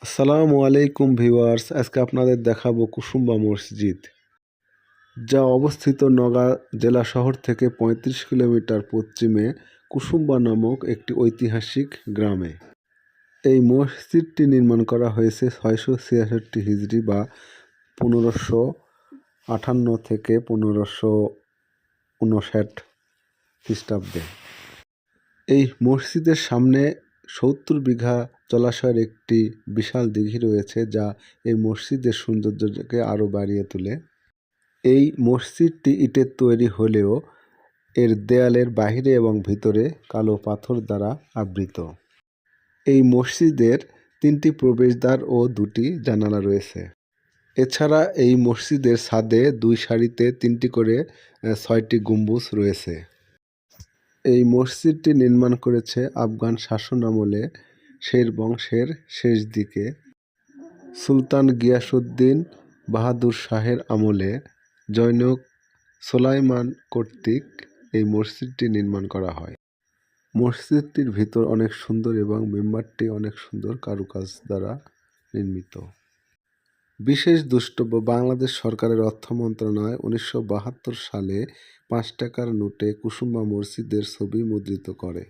আসসালামু আলাইকুম ভিউয়ার্স, আজকে আপনাদের দেখাবো কুসুম্বা মসজিদ, যা অবস্থিত নওগাঁ জেলা শহর থেকে ৩৫ কিলোমিটার পশ্চিমে কুসুম্বা নামক একটি ঐতিহাসিক গ্রামে। এই মসজিদটি নির্মাণ করা হয়েছে ৬৬৬ হিজরি বা ১৫৫৮ থেকে ১৫৫৯ খ্রিস্টাব্দে। এই মসজিদের সামনে ৭০ বিঘা জলাশয়ের একটি বিশাল দিঘি রয়েছে, যা এই মসজিদের সৌন্দর্যকে আরও বাড়িয়ে তোলে। এই মসজিদটি ইটের তৈরি হলেও এর দেয়ালের বাহিরে এবং ভিতরে কালো পাথর দ্বারা আবৃত। এই মসজিদের ৩টি প্রবেশদ্বার ও ২টি জানালা রয়েছে। এছাড়া এই মসজিদের ছাদে ২ সারিতে ৩টি করে ৬টি গম্বুজ রয়েছে। এই মসজিদটি নির্মাণ করেছে আফগান শাসন আমলে শের বংশের শেষ দিকে সুলতান গিয়াসউদ্দিন বাহাদুর শাহের আমলে জনৈক সোলাইমান কর্তৃক এই মসজিদটি নির্মাণ করা হয়। মসজিদটির ভিতর অনেক সুন্দর এবং মেম্বারটি অনেক সুন্দর কারুকাজ দ্বারা নির্মিত। বিশেষ দ্রষ্টব্য: বাংলাদেশ সরকারের অর্থ মন্ত্রণালয় ১৯৭২ সালে ৫ টাকার নোটে কুসুম্বা মসজিদের ছবি মুদ্রিত করে।